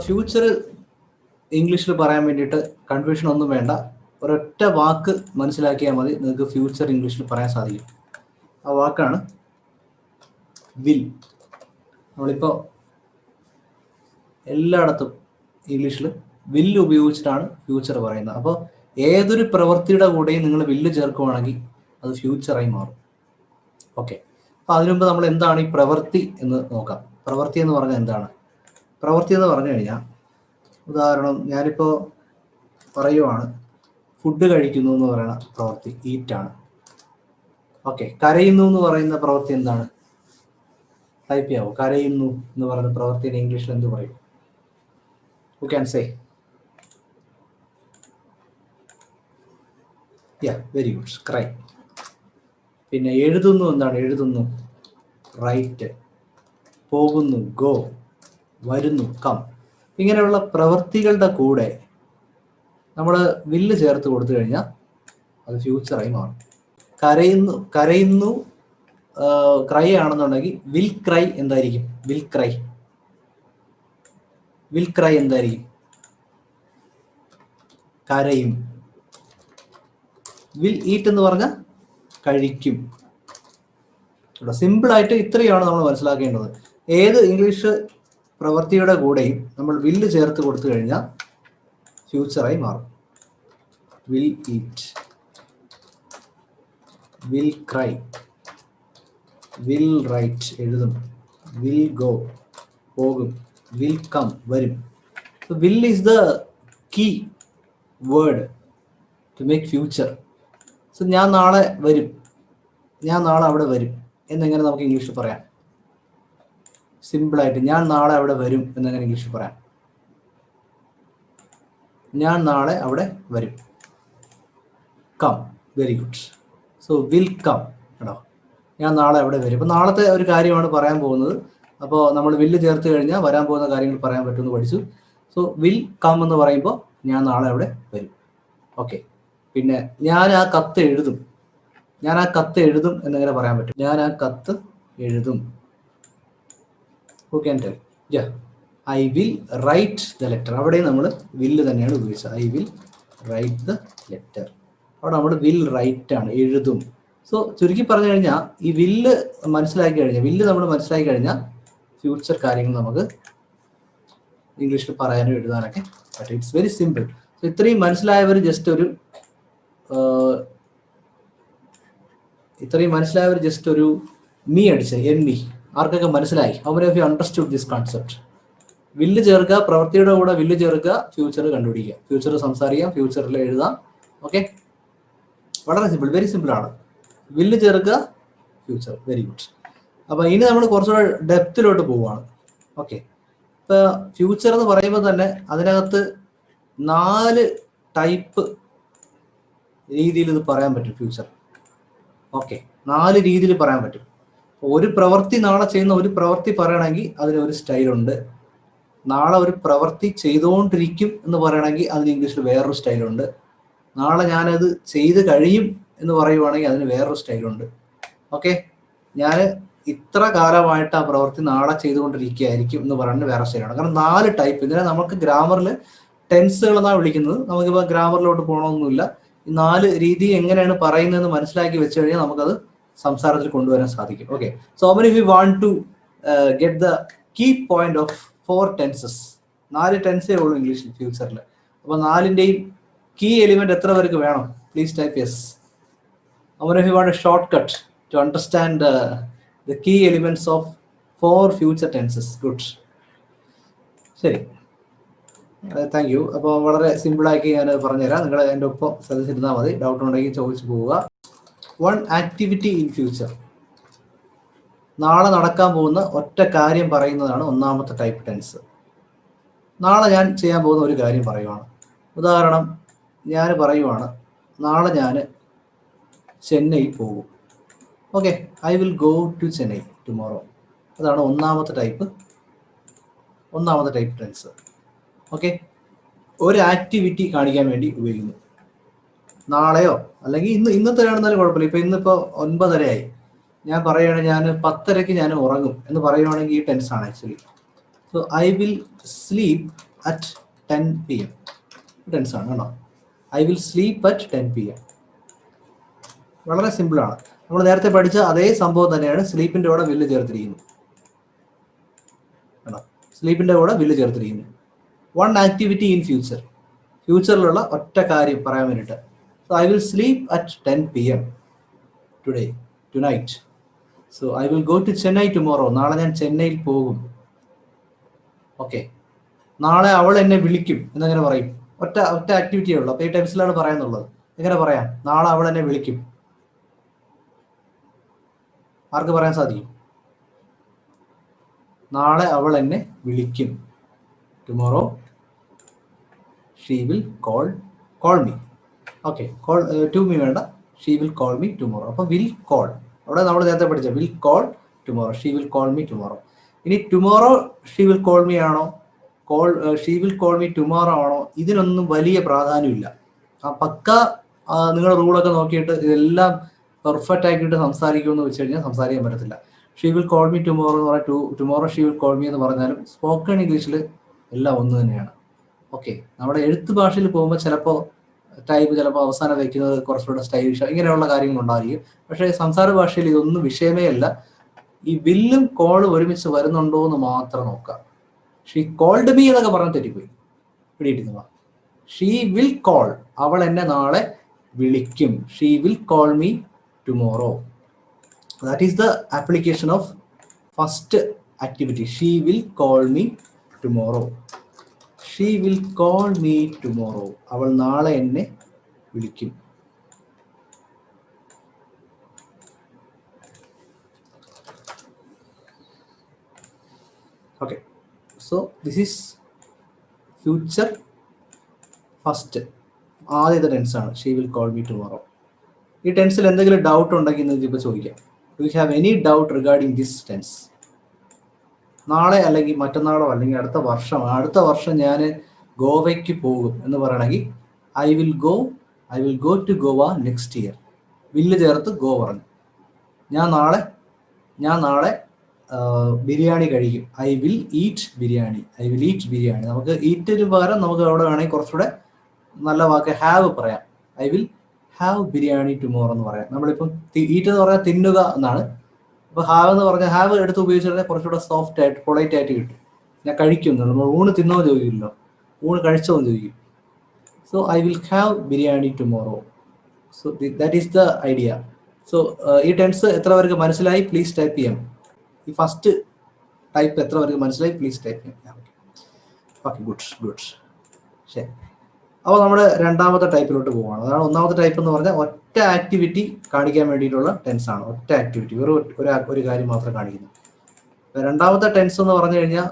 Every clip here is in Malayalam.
ഫ്യൂച്ചർ ഇംഗ്ലീഷിൽ പറയാൻ വേണ്ടിയിട്ട് കൺഫ്യൂഷൻ ഒന്നും വേണ്ട. ഒരൊറ്റ വാക്ക് മനസ്സിലാക്കിയാൽ മതി, നിങ്ങൾക്ക് ഫ്യൂച്ചർ ഇംഗ്ലീഷിൽ പറയാൻ സാധിക്കും. ആ വാക്കാണ് വിൽ. നമ്മളിപ്പോൾ എല്ലായിടത്തും ഇംഗ്ലീഷിൽ വില്ല് ഉപയോഗിച്ചിട്ടാണ് ഫ്യൂച്ചർ പറയുന്നത്. അപ്പോൾ ഏതൊരു പ്രവൃത്തിയുടെ കൂടെയും നിങ്ങൾ വില്ല് ചേർക്കുവാണെങ്കിൽ അത് ഫ്യൂച്ചറായി മാറും. ഓക്കെ, അപ്പോൾ അതിനുമുമ്പ് നമ്മൾ എന്താണ് ഈ പ്രവൃത്തി എന്ന് നോക്കാം. പ്രവൃത്തി എന്ന് പറഞ്ഞാൽ എന്താണ്? പ്രവൃത്തി എന്ന് പറഞ്ഞു കഴിഞ്ഞാൽ, ഉദാഹരണം ഞാനിപ്പോൾ പറയുവാണ് ഫുഡ് കഴിക്കുന്നു എന്ന് പറയുന്ന പ്രവൃത്തി ഈറ്റാണ്. ഓക്കെ, കരയുന്നു എന്ന് പറയുന്ന പ്രവൃത്തി എന്താണ്? ടൈപ്പ് ചെയ്യാവോ? കരയുന്നു എന്ന് പറയുന്ന പ്രവൃത്തിയുടെ ഇംഗ്ലീഷിൽ എന്ത് പറയും? Who can say? Yeah, very good. Cry. പിന്നെ എഴുതുന്നു എന്താണ്? എഴുതുന്നു റൈറ്റ്. പോകുന്നു ഗോ. വരുന്നു കം. ഇങ്ങനെയുള്ള പ്രവൃത്തികളുടെ കൂടെ നമ്മൾ വില്ല് ചേർത്ത് കൊടുത്തു കഴിഞ്ഞാൽ അത് ഫ്യൂച്ചറായി മാറും. കരയുന്നു ക്രൈ ആണെന്നുണ്ടെങ്കിൽ വിൽ ക്രൈ എന്തായിരിക്കും? വിൽ ക്രൈ എന്തായിരിക്കും? കരയും. വിൽ ഈറ്റ് എന്ന് പറഞ്ഞാൽ കഴിക്കും. സിമ്പിളായിട്ട് ഇത്രയാണ് നമ്മൾ മനസ്സിലാക്കേണ്ടത്. ഏത് ഇംഗ്ലീഷ് പ്രവൃത്തിയുടെ കൂടെയും നമ്മൾ വില്ല് ചേർത്ത് കൊടുത്തു കഴിഞ്ഞാൽ ഫ്യൂച്ചറായി മാറും. Will eat, will cry, will write എഴുതും, വിൽ ഗോ പോകും, will come വരും. So will is the key word to make future. So ഞാൻ നാളെ വരും, ഞാൻ നാളെ അവിടെ വരും എന്നെങ്ങനെ നമുക്ക് ഇംഗ്ലീഷിൽ പറയാം? സിമ്പിളായിട്ട് ഞാൻ നാളെ അവിടെ വരും എന്നെങ്ങനെ ഇംഗ്ലീഷിൽ പറയാം? ഞാൻ നാളെ അവിടെ വരും. Come. Very good. So will come. കേട്ടോ, ഞാൻ നാളെ അവിടെ വരും. അപ്പോൾ നാളത്തെ ഒരു കാര്യമാണ് പറയാൻ പോകുന്നത്. അപ്പോൾ നമ്മൾ വില്ല് ചേർത്ത് കഴിഞ്ഞാൽ വരാൻ പോകുന്ന കാര്യങ്ങൾ പറയാൻ പറ്റുമെന്ന് പഠിച്ചു. സോ വിൽ കം എന്ന് പറയുമ്പോൾ ഞാൻ നാളെ അവിടെ വരും. ഓക്കെ, പിന്നെ ഞാൻ ആ കത്ത് എഴുതും. ഞാൻ ആ കത്ത് എഴുതും എന്നെങ്ങനെ പറയാൻ പറ്റും? ഞാൻ ആ കത്ത് എഴുതും. Who can tell? Yeah, I will write the letter. അവിടെ നമ്മൾ വില്ല് തന്നെയാണ് ഉപയോഗിച്ചത്. I will write the letter. അവിടെ നമ്മൾ വിൽ റൈറ്റ് ആണ്, എഴുതും. സോ ചുരുക്കി പറഞ്ഞു കഴിഞ്ഞാൽ ഈ വില്ല് മനസ്സിലാക്കി കഴിഞ്ഞാൽ ഫ്യൂച്ചർ കാര്യങ്ങൾ നമുക്ക് ഇംഗ്ലീഷിൽ പറയാനും എഴുതാനൊക്കെ പറ്റും. It's very simple. സോ ഇത്രയും മനസ്സിലായവർ ജസ്റ്റ് ഒരു മീ അടിച്ച് ME. ആർക്കൊക്കെ മനസ്സിലായി? How many of you understood this concept? വില്ല് ചേർക്കുക, പ്രവൃത്തിയുടെ കൂടെ വില്ല് ചേർക്കുക, ഫ്യൂച്ചർ കണ്ടുപിടിക്കുക, ഫ്യൂച്ചർ സംസാരിക്കാം, ഫ്യൂച്ചറിൽ എഴുതാം. ഓക്കെ, വളരെ സിമ്പിൾ, വെരി സിമ്പിൾ ആണ്. വില്ല് ചേർക്കുക, ഫ്യൂച്ചർ. Very good. അപ്പോൾ ഇനി നമ്മൾ കുറച്ചുകൂടെ ഡെപ്തിലോട്ട് പോവുകയാണ്. ഓക്കെ, ഇപ്പോൾ ഫ്യൂച്ചർ എന്ന് പറയുമ്പോൾ തന്നെ അതിനകത്ത് 4 ടൈപ്പ് രീതിയിൽ ഇത് പറയാൻ പറ്റും. ഫ്യൂച്ചർ ഓക്കെ, 4 രീതിയിൽ പറയാൻ പറ്റും. ഒരു പ്രവൃത്തി നാളെ ചെയ്യുന്ന ഒരു പ്രവൃത്തി പറയണമെങ്കിൽ അതിനൊരു സ്റ്റൈലുണ്ട്. നാളെ ഒരു പ്രവൃത്തി ചെയ്തുകൊണ്ടിരിക്കും എന്ന് പറയണമെങ്കിൽ അതിന് ഇംഗ്ലീഷിൽ വേറൊരു സ്റ്റൈലുണ്ട്. നാളെ ഞാനത് ചെയ്ത് കഴിയും എന്ന് പറയുവാണെങ്കിൽ അതിന് വേറൊരു സ്റ്റൈലുണ്ട്. ഓക്കെ, ഞാൻ ഇത്ര കാലമായിട്ട് ആ പ്രവൃത്തി നാളെ ചെയ്തുകൊണ്ടിരിക്കുകയായിരിക്കും എന്ന് പറയുന്നത് വേറെ സ്റ്റൈലാണ്. കാരണം 4 ടൈപ്പ്. ഇതിനെ നമുക്ക് ഗ്രാമറിൽ ടെൻസുകൾ എന്നാണ് വിളിക്കുന്നത്. നമുക്കിപ്പോൾ ഗ്രാമറിലോട്ട് പോകണമെന്നില്ല. ഈ 4 രീതി എങ്ങനെയാണ് പറയുന്നതെന്ന് മനസ്സിലാക്കി വെച്ച് കഴിഞ്ഞാൽ നമുക്കത് സംസാരത്തിൽ കൊണ്ടുവരാൻ സാധിക്കും. Okay, so many we want to get the key point of 4 tenses. 4 ടെൻസേ ഉള്ളൂ ഇംഗ്ലീഷിൽ ഫ്യൂച്ചറിൽ. അപ്പോൾ 4ന്റെയും കീ എലിമെന്റ് എത്ര പേർക്ക് വേണം? Please type yes. How many of you want a shortcut to understand the key elements of 4 future tenses? Good. ശരി, താങ്ക് യു. അപ്പോൾ വളരെ സിമ്പിളാക്കി ഞാൻ പറഞ്ഞുതരാം. നിങ്ങൾ എൻ്റെ ഒപ്പം ശ്രദ്ധിച്ചിരുന്നാൽ മതി. ഡൗട്ട് ഉണ്ടെങ്കിൽ ചോദിച്ചു പോവുക. 1 ആക്ടിവിറ്റി ഇൻ ഫ്യൂച്ചർ. നാളെ നടക്കാൻ പോകുന്ന ഒറ്റ കാര്യം പറയുന്നതാണ് ഒന്നാമത്തെ ടൈപ്പ് ടെൻസ്. നാളെ ഞാൻ ചെയ്യാൻ പോകുന്ന ഒരു കാര്യം പറയുവാണ്. ഉദാഹരണം, ഞാൻ പറയുവാണ് നാളെ ഞാൻ ചെന്നൈ പോകും. Okay, I will go to Chennai tomorrow. അതാണ് ഒന്നാമത്തെ ടൈപ്പ് ടെൻസ്. ഓക്കെ, ഒരു ആക്ടിവിറ്റി കാണിക്കാൻ വേണ്ടി ഉപയോഗിക്കുന്നു. നാളെയോ അല്ലെങ്കിൽ ഇന്നത്തെ ആണെന്നാലും കുഴപ്പമില്ല. ഇപ്പം ഇന്നിപ്പോൾ 9:30 ഞാൻ പറയുകയാണെങ്കിൽ ഞാൻ 10:30 ഞാൻ ഉറങ്ങും എന്ന് പറയുവാണെങ്കിൽ ഈ ടെൻസ് ആണ് actually. So I will sleep at 10 PM. Tense ആണ് കേട്ടോ. I will sleep at 10 PM. വളരെ സിമ്പിളാണ്. നമ്മൾ നേരത്തെ പഠിച്ച അതേ സംഭവം തന്നെയാണ് സ്ലീപ്പിന്റെ കൂടെ വില്ല് ചേർത്തിരിക്കുന്നത് കേട്ടോ. സ്ലീപ്പിന്റെ കൂടെ വില്ല് ചേർത്തിരിക്കുന്നു. വൺ ആക്ടിവിറ്റി ഇൻ ഫ്യൂച്ചർ, ഫ്യൂച്ചറിലുള്ള ഒറ്റ കാര്യം പറയാൻ വേണ്ടിയിട്ട്. So I will sleep at 10 PM today, tonight. So I will go to Chennai tomorrow, നാളെ ഞാൻ ചെന്നൈയിൽ പോകും. ഓക്കെ, നാളെ അവൾ എന്നെ വിളിക്കും എന്നെങ്ങനെ പറയും? ഒറ്റ ആക്ടിവിറ്റിയേ ഉള്ളൂ. അപ്പോൾ ഈ ടെൻസിലാണ് പറയാന്നുള്ളത്. എങ്ങനെ പറയാം? നാളെ അവൾ എന്നെ വിളിക്കും. ആർക്ക് പറയാൻ സാധിക്കും? നാളെ അവൾ എന്നെ വിളിക്കും. Tomorrow she will call me. Okay, to me വേണ്ട, she will call me tomorrow. അപ്പോൾ വിൽ കോൾ അവിടെ നമ്മൾ നേരത്തെ പഠിച്ച will call tomorrow, she will call me tomorrow. ഇനി tomorrow she will call me ആണോ, she will call me tomorrow ആണോ, ഇതിനൊന്നും വലിയ പ്രാധാന്യമില്ല. ആ പക്ക നിങ്ങളുടെ റൂളൊക്കെ നോക്കിയിട്ട് ഇതെല്ലാം പെർഫെക്റ്റ് ആക്കിയിട്ട് സംസാരിക്കുമെന്ന് വെച്ച് കഴിഞ്ഞാൽ സംസാരിക്കാൻ പറ്റത്തില്ല. She will call me tomorrow എന്ന് പറഞ്ഞാൽ tomorrow she will call me എന്ന് പറഞ്ഞാലും സ്പോക്കൺ ഇംഗ്ലീഷിൽ എല്ലാം ഒന്ന് തന്നെയാണ്. ഓക്കെ, നമ്മുടെ എഴുത്ത് ഭാഷയിൽ പോകുമ്പോൾ ചിലപ്പോൾ ടൈപ്പ് ചിലപ്പോൾ അവസാനം വയ്ക്കുന്നത് കുറച്ചുകൂടെ സ്റ്റൈലിഷ്, ഇങ്ങനെയുള്ള കാര്യങ്ങൾ ഉണ്ടായിരിക്കും. പക്ഷേ സംസാര ഭാഷയിൽ ഇതൊന്നും വിഷയമേ അല്ല. ഈ വില്ലും കോളും ഒരുമിച്ച് വരുന്നുണ്ടോ എന്ന് മാത്രം നോക്കാം. ഷീ കോൾഡ് മീ എന്നൊക്കെ പറഞ്ഞ് തെറ്റിപ്പോയി, പിടിയിട്ടുക. ഷീ വിൽ കോൾ, അവൾ എന്നെ നാളെ വിളിക്കും. She will call me tomorrow. That is the application of first activity. She will call me tomorrow. She will call me tomorrow. അവൾ നാളെ എന്നെ വിളിക്കും. Okay, so this is future first, ആദ്യത്തെ ടെൻസാണ് she will call me tomorrow. ഈ ടെൻസിൽ എന്തെങ്കിലും ഡൗട്ട് ഉണ്ടെങ്കിൽ നിങ്ങൾക്ക് ഇപ്പോൾ ചോദിക്കാം. Do you have any doubt regarding this tense? നാളെ അല്ലെങ്കിൽ മറ്റന്നാളോ അല്ലെങ്കിൽ അടുത്ത വർഷം ഞാൻ ഗോവയ്ക്ക് പോകും എന്ന് പറയണമെങ്കിൽ I will go to Goa next year. Will ചേർത്ത് ഗോ പറഞ്ഞു. ഞാൻ നാളെ ബിരിയാണി കഴിക്കും. I will eat biryani. നമുക്ക് ഈറ്റിന് പകരം നമുക്ക് അവിടെ വേണമെങ്കിൽ കുറച്ചുകൂടെ നല്ല വാക്ക് ഹാവ് പറയാം. I will have biryani tomorrow എന്ന് പറയാം. നമ്മളിപ്പം ഈറ്റ് എന്ന് പറഞ്ഞാൽ തിന്നുക എന്നാണ്. അപ്പോൾ ഹാവ് എന്ന് പറഞ്ഞാൽ ഹാവ് എടുത്ത് ഉപയോഗിച്ചാൽ കുറച്ചുകൂടെ സോഫ്റ്റ് ആയിട്ട് പൊളൈറ്റ് ആയിട്ട് കിട്ടും. ഞാൻ കഴിക്കും, നമ്മൾ ഊണ് തിന്നോ ചോദിക്കില്ലല്ലോ, ഊണ് കഴിച്ചോ എന്ന് ചോദിക്കും. So I will have biryani tomorrow. So that is the idea. So ഈ ടെൻസ് എത്ര പേർക്ക് മനസ്സിലായി? പ്ലീസ് ടൈപ്പ് ചെയ്യാം. ഈ ഫസ്റ്റ് ടൈപ്പ് എത്ര പേർക്ക് മനസ്സിലായി? പ്ലീസ് ടൈപ്പ് ചെയ്യാം. Okay, good. ശരി, അപ്പോൾ നമ്മൾ രണ്ടാമത്തെ ടൈപ്പിലോട്ട് പോവുകയാണ്. അതാണ് ഒന്നാമത്തെ ടൈപ്പ് എന്ന് പറഞ്ഞാൽ ഒറ്റ ആക്ടിവിറ്റി കാണിക്കാൻ വേണ്ടിയിട്ടുള്ള ടെൻസ് ആണ്. ഒറ്റ ആക്ടിവിറ്റി, ഒരു കാര്യം മാത്രം കാണിക്കുന്നു. രണ്ടാമത്തെ ടെൻസ് എന്ന് പറഞ്ഞു കഴിഞ്ഞാൽ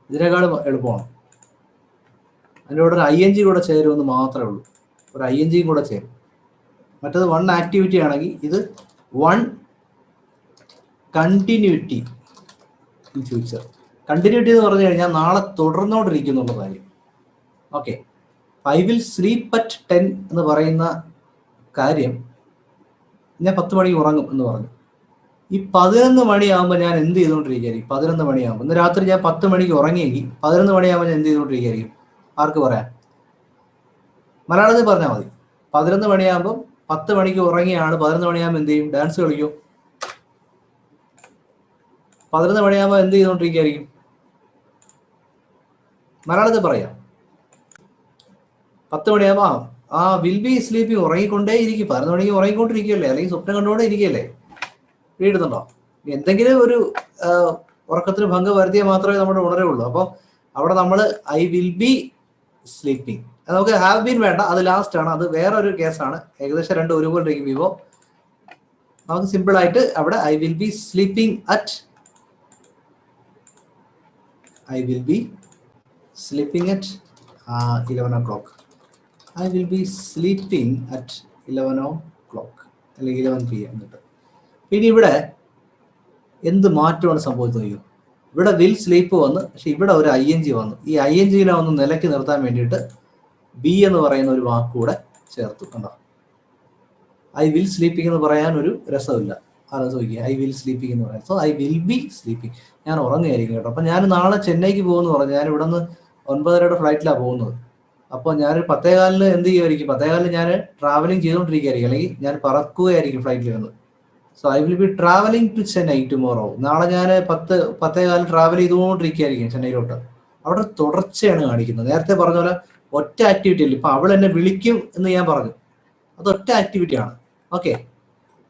ഇതിനേക്കാളും എളുപ്പമാണ്. അതിൻ്റെ കൂടെ ഒരു ING കൂടെ ചേരുമെന്ന് മാത്രമേ ഉള്ളൂ. ഒരു ING കൂടെ ചേരും. മറ്റത് വൺ ആക്ടിവിറ്റി ആണെങ്കിൽ ഇത് one continuity in future. Continuity എന്ന് പറഞ്ഞു കഴിഞ്ഞാൽ നാളെ തുടർന്നുകൊണ്ടിരിക്കുന്നുള്ള കാര്യം. Okay, I will sleep at 10 എന്ന് പറയുന്ന കാര്യം ഞാൻ 10 മണിക്ക് ഉറങ്ങും എന്ന് പറഞ്ഞു. ഈ 11 മണിയാകുമ്പോൾ ഞാൻ എന്ത് ചെയ്തുകൊണ്ടിരിക്കുകയായിരിക്കും? 11 മണിയാകുമ്പോൾ, ഇന്ന് രാത്രി ഞാൻ 10 മണിക്ക് ഉറങ്ങിയെങ്കിൽ 11 മണിയാകുമ്പോൾ ഞാൻ എന്ത് ചെയ്തുകൊണ്ടിരിക്കുകയായിരിക്കും? ആർക്ക് പറയാം? മലയാളത്തിൽ പറഞ്ഞാൽ മതി. 11 മണിയാകുമ്പോൾ 10 മണിക്ക് ഉറങ്ങിയാണ്. 11 മണിയാകുമ്പോൾ എന്ത് ചെയ്യും? ഡാൻസ് കളിക്കും. 11 മണിയാകുമ്പോൾ എന്ത് ചെയ്തുകൊണ്ടിരിക്കുകയായിരിക്കും? മലയാളത്തിൽ പറയാം. 10 മണിയാകുമ്പോൾ വിൽ ബി സ്ലീപ്പിംഗ്, ഉറങ്ങിക്കൊണ്ടേ ഇരിക്കും. 11 മണിക്ക് ഉറങ്ങിക്കൊണ്ടിരിക്കുകയല്ലേ, അല്ലെങ്കിൽ സ്വപ്നം കണ്ടുകൊണ്ടേ ഇരിക്കുകയല്ലേ? വീടുന്നുണ്ടോ? എന്തെങ്കിലും ഒരു ഉറക്കത്തിന് ഭംഗം വരുത്തിയാൽ മാത്രമേ നമ്മുടെ ഉണരുള്ളൂ. അപ്പോൾ അവിടെ നമ്മൾ ഐ വിൽ ബി സ്ലീപ്പിംഗ്, നമുക്ക് ഹാവ് ബീൻ വേണ്ട, അത് ലാസ്റ്റ് ആണ്. അത് വേറൊരു കേസാണ്. ഏകദേശം രണ്ടും ഒരുപോലെ ഇരിക്കുമ്പോൾ നമുക്ക് സിമ്പിൾ ആയിട്ട് അവിടെ I will be sleeping at 11 o'clock. I will be sleeping at 11 o'clock അല്ലെങ്കിൽ 11 PM എന്നിട്ട്. പിന്നെ ഇവിടെ എന്ത് മാറ്റമാണ് സംഭവിച്ചത്? ഇവിടെ വിൽ സ്ലീപ്പ് വന്ന്, പക്ഷെ ഇവിടെ ഒരു ING വന്നു. ഈ ING ഒന്ന് നിലയ്ക്ക് നിർത്താൻ വേണ്ടിയിട്ട് ബി എന്ന് പറയുന്ന ഒരു വാക്കുകൂടെ ചേർത്തു. കണ്ടോ? ഐ വിൽ സ്ലീപ്പിംഗ് എന്ന് പറയാൻ ഒരു രസമില്ല. ആലോചിക്കുക, ഐ വിൽ സ്ലീപ്പിംഗ് എന്ന് പറയാം. So I will be sleeping, ഞാൻ ഉറങ്ങുകയായിരിക്കും കേട്ടോ. അപ്പം ഞാൻ നാളെ ചെന്നൈക്ക് പോകുമെന്ന് പറഞ്ഞു. ഞാൻ ഇവിടെ നിന്ന് 9:30 ഫ്ലൈറ്റിലാണ് പോകുന്നത്. അപ്പോൾ ഞാനൊരു 10:15 എന്ത് ചെയ്യുമായിരിക്കും, 10:15 ഞാൻ ട്രാവലിംഗ് ചെയ്തുകൊണ്ടിരിക്കുകയായിരിക്കും, അല്ലെങ്കിൽ ഞാൻ പറക്കുകയായിരിക്കും ഫ്ലൈറ്റിൽ നിന്ന്. So I will be travelling to Chennai tomorrow. നാളെ ഞാൻ 10:15 ട്രാവൽ ചെയ്തുകൊണ്ടിരിക്കുകയായിരിക്കും ചെന്നൈയിലോട്ട്. അവിടെ തുടർച്ചയാണ് കാണിക്കുന്നത്. നേരത്തെ പറഞ്ഞ പോലെ ഒറ്റ ആക്ടിവിറ്റി അല്ല. ഇപ്പം അവൾ എന്നെ വിളിക്കും എന്ന് ഞാൻ പറഞ്ഞു, അത് ഒറ്റ ആക്ടിവിറ്റിയാണ്. ഓക്കെ,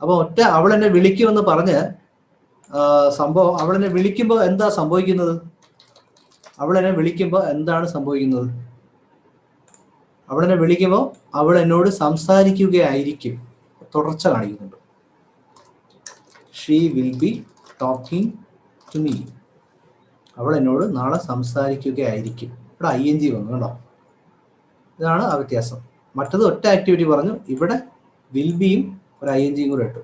അപ്പോൾ അവൾ എന്നെ വിളിക്കുമെന്ന് പറഞ്ഞ് സംഭവം, അവൾ എന്നെ വിളിക്കുമ്പോൾ എന്താ സംഭവിക്കുന്നത്? അവൾ എന്നെ വിളിക്കുമ്പോൾ എന്താണ് സംഭവിക്കുന്നത്? അവൾ എന്നെ വിളിക്കുമ്പോൾ അവൾ എന്നോട് സംസാരിക്കുകയായിരിക്കും, തുടർച്ച കാണിക്കുന്നുണ്ട്. She will be talking to me. അവൾ എന്നോട് നാളെ സംസാരിക്കുകയായിരിക്കും. ഇവിടെ ING വന്നു കേട്ടോ. ഇതാണ് ആ വ്യത്യാസം. മറ്റത് ഒറ്റ ആക്ടിവിറ്റി പറഞ്ഞു, ഇവിടെ വിൽ ബിയും ഒരു ING കൂടെ ഇട്ടു.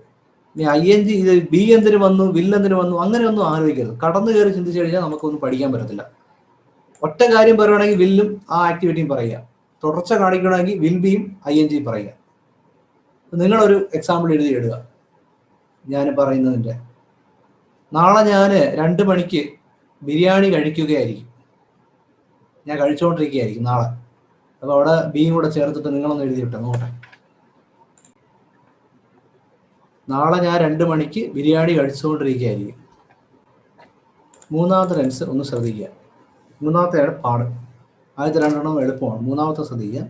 ഇനി ING ഇത് ബി എന്തിനു വന്നു, വിൽ എന്തിനു വന്നു, അങ്ങനെയൊന്നും ആലോചിക്കരുത്. കടന്നു കയറി ചിന്തിച്ചു കഴിഞ്ഞാൽ നമുക്കൊന്നും പഠിക്കാൻ പറ്റത്തില്ല. ഒറ്റ കാര്യം പറയുകയാണെങ്കിൽ വില്ലും ആ ആക്ടിവിറ്റിയും പറയുക, തുടർച്ച കാണിക്കണമെങ്കിൽ വിൽ ബിയും ING പറയുക. നിങ്ങളൊരു എക്സാമ്പിൾ എഴുതി ഇടുക ഞാൻ പറയുന്നതിൻ്റെ. നാളെ ഞാൻ 2 മണിക്ക് ബിരിയാണി കഴിക്കുകയായിരിക്കും, ഞാൻ കഴിച്ചുകൊണ്ടിരിക്കുകയായിരിക്കും നാളെ. അപ്പോൾ അവിടെ ബിയും കൂടെ ചേർത്തിട്ട് നിങ്ങളൊന്ന് എഴുതിയിട്ടെ നോട്ടെ. നാളെ ഞാൻ 2 മണിക്ക് ബിരിയാണി കഴിച്ചുകൊണ്ടിരിക്കുകയായിരിക്കും. മൂന്നാമത്തെ ടെൻസ് ഒന്ന് ശ്രദ്ധിക്കുക. മൂന്നാമത്തെയാണ് പാട്. ആദ്യത്തെ 2 എളുപ്പമാണ്. മൂന്നാമത്തെ ശ്രദ്ധിക്കുക.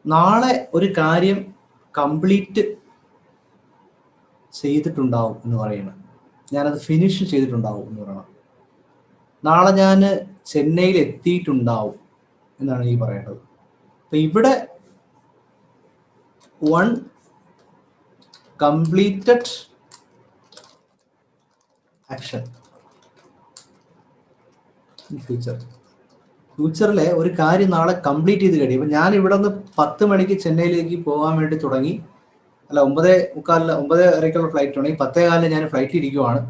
നാളെ ഒരു കാര്യം കംപ്ലീറ്റ് ചെയ്തിട്ടുണ്ടാവും എന്ന് പറയുന്നത്, ഞാനത് ഫിനിഷ് ചെയ്തിട്ടുണ്ടാവും എന്ന് പറയണം. നാളെ ഞാൻ ചെന്നൈയിൽ എത്തിയിട്ടുണ്ടാവും എന്നാണ് ഈ പറയേണ്ടത്. അപ്പൊ ഇവിടെ വൺ കംപ്ലീറ്റഡ് ആക്ഷൻ ഫ്യൂച്ചറിലെ ഒരു കാര്യം നാളെ കംപ്ലീറ്റ് ചെയ്ത് കഴിയും. അപ്പം ഞാൻ ഇവിടെ നിന്ന് 10 മണിക്ക് ചെന്നൈയിലേക്ക് പോകാൻ വേണ്ടി തുടങ്ങി, അല്ല 9:45 9:30 ഫ്ലൈറ്റ് തുടങ്ങി, 10:15 ഞാൻ ഫ്ലൈറ്റിൽ ഇരിക്കുവാണ്.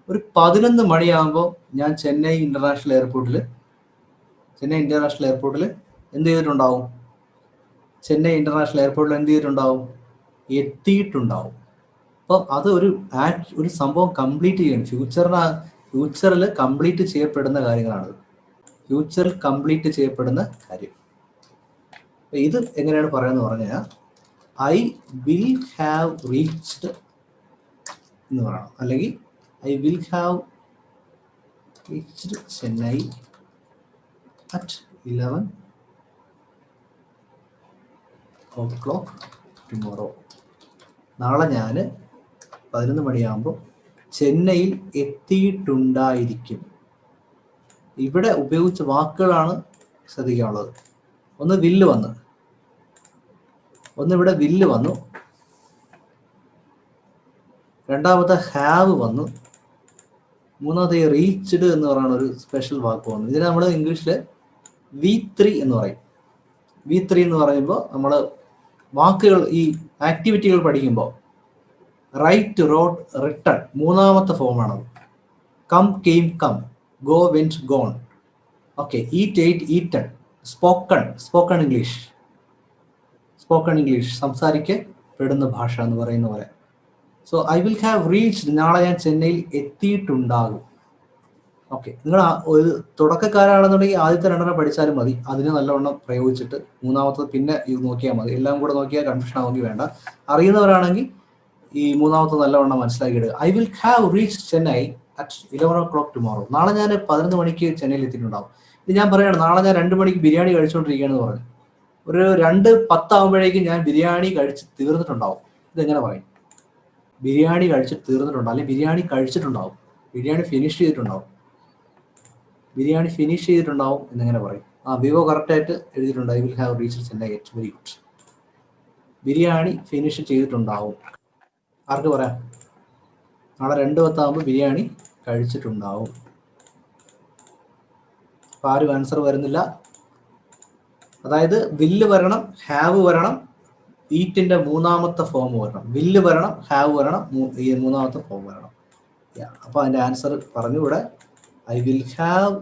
ഒരു 11 മണിയാകുമ്പോൾ ഞാൻ ചെന്നൈ ഇന്റർനാഷണൽ എയർപോർട്ടിൽ എന്ത് ചെയ്തിട്ടുണ്ടാവും? ചെന്നൈ ഇന്റർനാഷണൽ എയർപോർട്ടിൽ എന്ത് ചെയ്തിട്ടുണ്ടാവും? എത്തിയിട്ടുണ്ടാവും. അപ്പം അത് ഒരു സംഭവം കംപ്ലീറ്റ് ചെയ്യണം. ഫ്യൂച്ചറിൽ കംപ്ലീറ്റ് ചെയ്യപ്പെടുന്ന കാര്യങ്ങളാണ്. ഫ്യൂച്ചറിൽ കംപ്ലീറ്റ് ചെയ്യപ്പെടുന്ന കാര്യം. ഇത് എങ്ങനെയാണ് പറയുന്നത് പറഞ്ഞാൽ ഐ വിൽ ഹാവ് റീച്ച്ഡ് എന്ന് പറയണം, അല്ലെങ്കിൽ I will have reached Chennai at 11 tomorrow. നാളെ ഞാൻ 11 മണിയാകുമ്പോൾ ചെന്നൈയിൽ എത്തിയിട്ടുണ്ടായിരിക്കും. ഇവിടെ ഉപയോഗിച്ച വാക്കുകളാണ് ശ്രദ്ധിക്കാനുള്ളത്. ഒന്ന് വില്ല് വന്നു, രണ്ടാമത്തെ ഹാവ് വന്നു, മൂന്നാമത്തെ റീച്ച്ഡ് എന്ന് പറയുന്ന ഒരു സ്പെഷ്യൽ വാക്ക് വന്നു. ഇതിനെ നമ്മൾ ഇംഗ്ലീഷിൽ V3 എന്ന് പറയും. V3 എന്ന് പറയുമ്പോൾ നമ്മൾ വാക്കുകൾ, ഈ ആക്ടിവിറ്റികൾ പഠിക്കുമ്പോൾ റൈറ്റ്, റോഡ്, റിട്ടൺ മൂന്നാമത്തെ ഫോമാണത്. Come, came, come, go, went, gone. Okay, eat, ate, eaten. Spoken English സംസാരിക്കപ്പെടുന്ന ഭാഷ എന്ന് പറയുന്ന പോലെ. So I will have reached, നാളെ ഞാൻ ചെന്നൈയിൽ എത്തിയിട്ടുണ്ടാകും. ഓക്കെ, നിങ്ങൾ ഒരു തുടക്കക്കാരാണെന്നുണ്ടെങ്കിൽ ആദ്യത്തെ 2 പഠിച്ചാലും മതി, അതിന് നല്ലവണ്ണം പ്രയോഗിച്ചിട്ട് മൂന്നാമത്തത് പിന്നെ ഇത് നോക്കിയാൽ മതി. എല്ലാം കൂടെ നോക്കിയാൽ കൺഫ്യൂഷൻ ആവുമെങ്കിൽ വേണ്ട. അറിയുന്നവരാണെങ്കിൽ ഈ മൂന്നാമത്തെ നല്ലവണ്ണം മനസ്സിലാക്കിയിടുക. I will have reached Chennai at 11 tomorrow. നാളെ ഞാൻ 11 മണിക്ക് ചെന്നൈയിൽ എത്തിയിട്ടുണ്ടാവും. ഇത് ഞാൻ പറയുകയാണ്, നാളെ ഞാൻ 2 മണിക്ക് ബിരിയാണി കഴിച്ചുകൊണ്ടിരിക്കുകയാണെന്ന് പറഞ്ഞു. ഒരു 2:10 ആകുമ്പോഴേക്കും ഞാൻ ബിരിയാണി കഴിച്ച് തീർന്നിട്ടുണ്ടാവും. ഇതെങ്ങനെ പറയും? ബിരിയാണി കഴിച്ചിട്ട് തീർന്നിട്ടുണ്ടാവും, അല്ലെങ്കിൽ ബിരിയാണി കഴിച്ചിട്ടുണ്ടാവും, ബിരിയാണി ഫിനിഷ് ചെയ്തിട്ടുണ്ടാവും എന്നെങ്ങനെ പറയും? വിവോ കറക്റ്റായിട്ട് എഴുതിയിട്ടുണ്ട്. I will have reached Chennai at, very good. Biryani finish ചെയ്തിട്ടുണ്ടാവും. ആർക്ക് പറയാം? നാളെ 2:10 ആകുമ്പോൾ ബിരിയാണി കഴിച്ചിട്ടുണ്ടാവും. അപ്പം ആരും ആൻസർ വരുന്നില്ല. അതായത് വില്ല് വരണം, ഹാവ് വരണം, ഈറ്റിന്റെ മൂന്നാമത്തെ ഫോം വരണം. വില്ല് വരണം, ഹാവ് വരണം, ഈ മൂന്നാമത്തെ ഫോം വരണം. അപ്പൊ അതിന്റെ ആൻസർ പറഞ്ഞു ഇവിടെ. I will have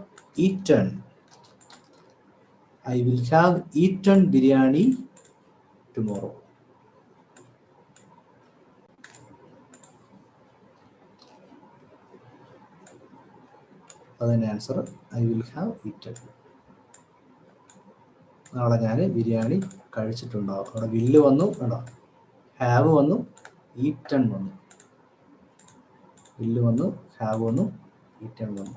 eaten biryani tomorrow. അതിൻ്റെ answer I will have eaten. നാളെ ഞാൻ ബിരിയാണി കഴിച്ചിട്ടുണ്ടാവും. അവിടെ വില്ല് വന്നു, കേട്ടോ, ഹാവ് വന്നു, ഈറ്റൺ വന്നു. വില്ല് വന്നു, ഹാവ് വന്നു, ഈറ്റൺ വന്നു.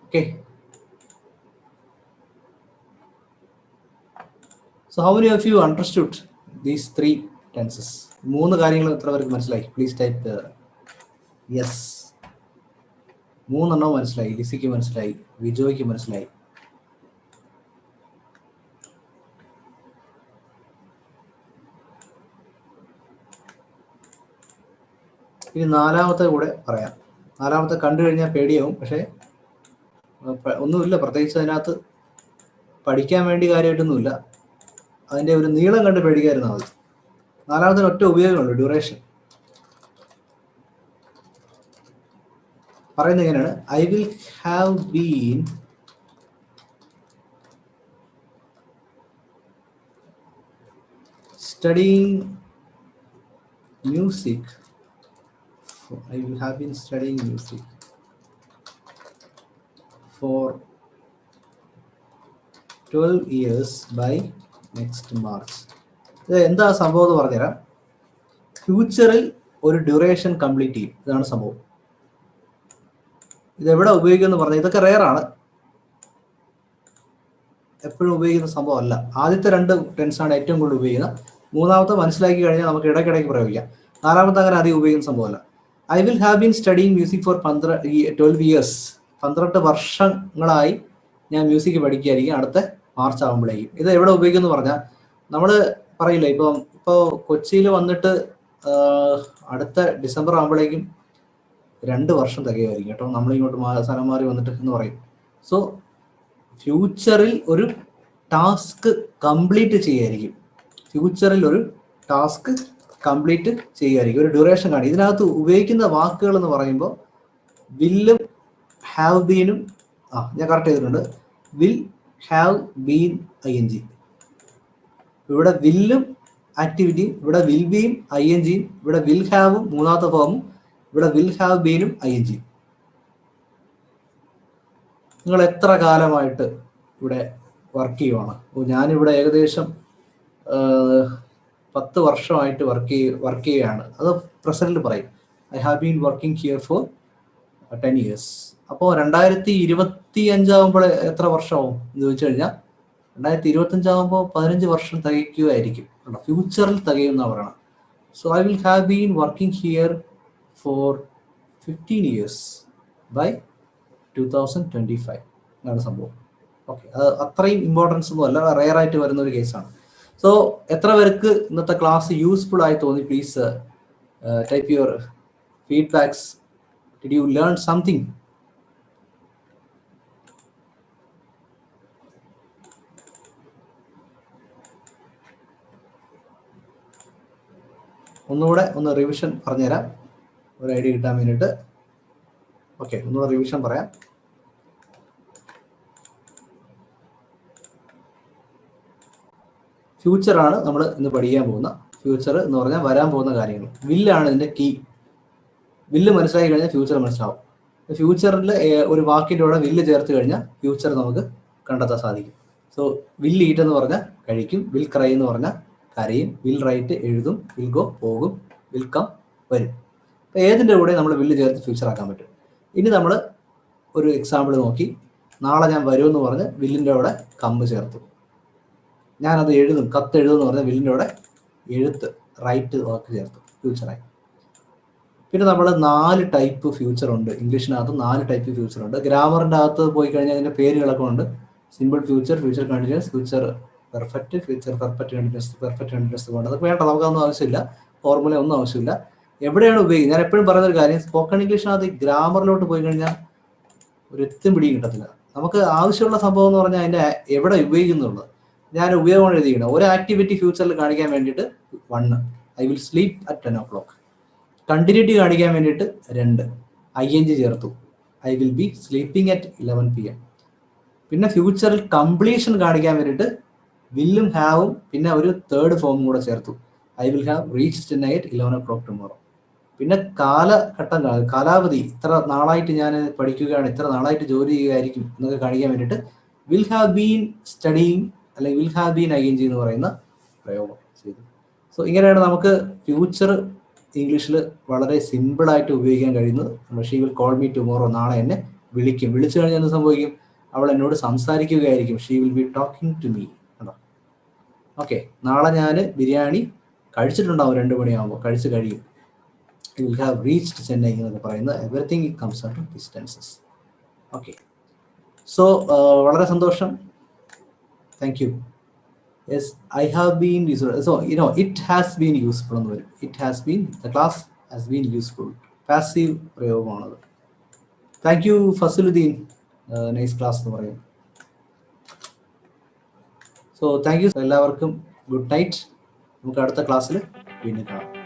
Okay. So how many of you understood these 3 tenses? 3 കാര്യങ്ങൾ എത്ര പേർക്ക് മനസ്സിലായി? Please type yes. 3 എണ്ണം മനസ്സിലായി. ലിസിക്ക് മനസ്സിലായി, വിജോയ്ക്ക് മനസ്സിലായി. ഇനി 4മത്തെ കൂടെ പറയാം. 4മത്തെ കണ്ടു കഴിഞ്ഞാൽ പേടിയാവും, പക്ഷേ ഒന്നുമില്ല, പ്രത്യേകിച്ച് അതിനകത്ത് പഠിക്കാൻ വേണ്ടി കാര്യമായിട്ടൊന്നുമില്ല. അതിൻ്റെ ഒരു നീളം കണ്ട് പേടിക്കാതിരുന്നാൽ മതി. 4മത്തിന് ഒറ്റ ഉപയോഗമുള്ളൂ, ഡ്യൂറേഷൻ. പറയുന്നത് എങ്ങനെയാണ്? I will have been studying music. I will have been studying music for 12 years by next March. ഇത് എന്താ സംഭവം എന്ന് പറഞ്ഞുതരാം. ഫ്യൂച്ചറിൽ ഒരു ഡ്യൂറേഷൻ കംപ്ലീറ്റ് ചെയ്യും. ഇതാണ് സംഭവം. ഇതെവിടെ ഉപയോഗിക്കുമെന്ന് പറഞ്ഞാൽ ഇതൊക്കെ റെയറാണ്, എപ്പോഴും ഉപയോഗിക്കുന്ന സംഭവം അല്ല. ആദ്യത്തെ 2 ടെൻസാണ് ഏറ്റവും കൂടുതൽ ഉപയോഗിക്കുന്നത്. 3മത്തെ മനസ്സിലാക്കി കഴിഞ്ഞാൽ നമുക്ക് ഇടയ്ക്കിടയ്ക്ക് പ്രയോഗിക്കാം. 4മത്തെ അങ്ങനെ അധികം ഉപയോഗിക്കുന്ന സംഭവമല്ല. I will have been studying music four 12 years. 12 വർഷങ്ങളായി ഞാൻ മ്യൂസിക് പഠിക്കുകയായിരിക്കും അടുത്ത മാർച്ച് ആകുമ്പോഴേക്കും. ഇത് എവിടെ ഉപയോഗിക്കുമെന്ന് പറഞ്ഞാൽ, നമ്മൾ പറയില്ല, ഇപ്പോൾ കൊച്ചിയിൽ വന്നിട്ട് അടുത്ത ഡിസംബർ ആകുമ്പോഴേക്കും 2 വർഷം തികയുമായിരിക്കും കേട്ടോ, നമ്മളിങ്ങോട്ട് സ്ഥലം മാറി വന്നിട്ട് എന്ന് പറയും. സോ ഫ്യൂച്ചറിൽ ഒരു ടാസ്ക് കംപ്ലീറ്റ് ചെയ്യുമായിരിക്കും. ഫ്യൂച്ചറിൽ ഒരു ടാസ്ക് കംപ്ലീറ്റ് ചെയ്യുമായിരിക്കും, ഒരു ഡ്യൂറേഷൻ കാണും. ഇതിനകത്ത് ഉപയോഗിക്കുന്ന വാക്കുകൾ എന്ന് പറയുമ്പോൾ വില്ലും ഹാവ് ബീനും, ഞാൻ കറക്റ്റ് ചെയ്തിട്ടുണ്ട്, വിൽ ഹാവ് ബീൻ ING. ഇവിടെ വില്ലും ആക്ടിവിറ്റിയും, ഇവിടെ വിൽ ബീയും INGയും, ഇവിടെ വിൽ ഹാവും 3മത്തെ ഫോമും, ഇവിടെ വിൽ ഹാവ് ബീനും ING. നിങ്ങൾ എത്ര കാലമായിട്ട് ഇവിടെ വർക്ക് ചെയ്യുവാണ്? ഞാനിവിടെ ഏകദേശം 10 വർഷമായിട്ട് വർക്ക് ചെയ്യുകയാണ്. അത് പ്രസന്റിൽ പറയും, I have been working here four 10 years. അപ്പോൾ 2025 ആകുമ്പോൾ എത്ര വർഷമാവും എന്ന് ചോദിച്ചു കഴിഞ്ഞാൽ 2025 ആകുമ്പോൾ 15 വർഷം തികയ്ക്കുകയായിരിക്കും. ഫ്യൂച്ചറിൽ തികയുമെന്നാണ് പറയണം. So I will have been working here for 15 years by 2025 എന്നാണ് സംഭവം. ഓക്കെ, അത് അത്രയും ഇമ്പോർട്ടൻസ് ഒന്നും അല്ല, റെയർ ആയിട്ട് വരുന്ന ഒരു കേസാണ്. സോ എത്ര പേർക്ക് ഇന്നത്തെ ക്ലാസ് യൂസ്ഫുൾ ആയി തോന്നി? Please type your feedbacks. Did you learn something? ഒന്നുകൂടെ ഒന്ന് റിവിഷൻ പറഞ്ഞുതരാം, ഒരു ഐഡിയ കിട്ടാൻ വേണ്ടിയിട്ട്. ഓക്കെ, ഒന്നുകൂടെ റിവിഷൻ പറയാം. ഫ്യൂച്ചറാണ് നമ്മൾ ഇന്ന് പഠിക്കാൻ പോകുന്ന. ഫ്യൂച്ചർ എന്ന് പറഞ്ഞാൽ വരാൻ പോകുന്ന കാര്യങ്ങൾ. വില്ലാണ് ഇതിൻ്റെ കീ. വില്ല് മനസ്സിലാക്കി കഴിഞ്ഞാൽ ഫ്യൂച്ചർ മനസ്സിലാവും. ഫ്യൂച്ചറിൽ ഒരു വാക്കിൻ്റെ കൂടെ വില്ല് ചേർത്ത് കഴിഞ്ഞാൽ ഫ്യൂച്ചർ നമുക്ക് കണ്ടെത്താൻ സാധിക്കും. സോ വിൽ ഈറ്റ് എന്ന് പറഞ്ഞാൽ കഴിക്കും, വിൽ ക്രൈ എന്ന് പറഞ്ഞാൽ കരയും, വിൽ റൈറ്റ് എഴുതും, വിൽ ഗോ പോകും, വിൽ കം വരും. അപ്പോൾ ഏതിൻ്റെ കൂടെ നമ്മൾ വില്ല് ചേർത്ത് ഫ്യൂച്ചർ ആക്കാൻ പറ്റും. ഇനി നമ്മൾ ഒരു എക്സാമ്പിൾ നോക്കി. നാളെ ഞാൻ വരുമെന്ന് പറഞ്ഞ് വില്ലിൻ്റെ കൂടെ കമ്മ് ചേർത്തു. ഞാനത് എഴുതും, കത്ത് എഴുതുമെന്ന് പറഞ്ഞാൽ വില്ലിൻ്റെ കൂടെ എഴുത്ത് റൈറ്റ് വാക്ക് ചേർത്തു, ഫ്യൂച്ചറായി. പിന്നെ നമ്മൾ 4 ടൈപ്പ് ഫ്യൂച്ചർ ഉണ്ട്. ഇംഗ്ലീഷിനകത്ത് 4 ടൈപ്പ് ഫ്യൂച്ചർ ഉണ്ട്. ഗ്രാമറിൻ്റെ അകത്ത് പോയി കഴിഞ്ഞാൽ അതിൻ്റെ പേരുകളൊക്കെ ഉണ്ട്. Simple future, future continuous, future perfect, future perfect continuous, perfect continuous കൊണ്ട് അതൊക്കെ വേണ്ട, നമുക്കൊന്നും ആവശ്യമില്ല. ഫോർമുല ഒന്നും ആവശ്യമില്ല. എവിടെയാണ് ഉപയോഗിക്കുന്നത്? ഞാൻ എപ്പോഴും പറയുന്ന ഒരു കാര്യം, സ്പോക്കൺ ഇംഗ്ലീഷിനകത്ത് ഗ്രാമറിലോട്ട് പോയി കഴിഞ്ഞാൽ ഒരു എത്തും പിടിയും കിട്ടത്തില്ല. നമുക്ക് ആവശ്യമുള്ള സംഭവം എന്ന് പറഞ്ഞാൽ അതിൻ്റെ എവിടെ ഉപയോഗിക്കുന്നുള്ളത്. ഞാൻ ഉപയോഗം എഴുതിയിരിക്കണം. ഒരു ആക്ടിവിറ്റി ഫ്യൂച്ചറിൽ കാണിക്കാൻ വേണ്ടിയിട്ട് 1, I will sleep at 10 o'clock. Continuity കാണിക്കാൻ വേണ്ടിയിട്ട് 2, ING ചേർത്തു, I will be sleeping at 11 PM. പിന്നെ ഫ്യൂച്ചറിൽ കംപ്ലീഷൻ കാണിക്കാൻ വേണ്ടിയിട്ട് വില്ലും ഹാവും പിന്നെ ഒരു 3rd ഫോമും കൂടെ ചേർത്തു, I will have reached night 11 o'clock tomorrow. പിന്നെ കാലാവധി ഇത്ര നാളായിട്ട് ഞാൻ പഠിക്കുകയാണ്, ഇത്ര നാളായിട്ട് ജോലി ചെയ്യുകയായിരിക്കും എന്നൊക്കെ കാണിക്കാൻ വേണ്ടിയിട്ട് വിൽ ഹാവ് ബീൻ സ്റ്റഡിങ് അല്ലെങ്കിൽ വിൽ ഹാവ് ബീൻ ing എന്ന് പറയുന്ന പ്രയോഗം ചെയ്തു. സോ ഇങ്ങനെയാണ് നമുക്ക് ഫ്യൂച്ചർ ഇംഗ്ലീഷിൽ വളരെ സിമ്പിളായിട്ട് ഉപയോഗിക്കാൻ കഴിയുന്നത്. She will call me tomorrow, നാളെ എന്നെ വിളിക്കും. വിളിച്ചു കഴിഞ്ഞാൽ എന്ത് സംഭവിക്കും? അവൾ എന്നോട് സംസാരിക്കുകയായിരിക്കും. She will be talking to me. Okay, നാളെ ഞാൻ ബിരിയാണി കഴിച്ചിട്ടുണ്ടാവും 2 മണിയാകുമ്പോൾ, കഴിച്ച് കഴിയും. You will have reached Chennai എന്നൊക്കെ പറയുന്നത് everything comes out of distances. Okay, so വളരെ സന്തോഷം. Thank you. Yes, I have been useful. So it has been useful എന്ന് വരും. It has been, the class has been useful. Passive പ്രയോഗമാണത്. Thank you Fasaluddin, nice class എന്ന് പറയും. സോ താങ്ക് യു എല്ലാവർക്കും. Good night. നമുക്ക് അടുത്ത ക്ലാസ്സിൽ വീണ്ടും കാണാം.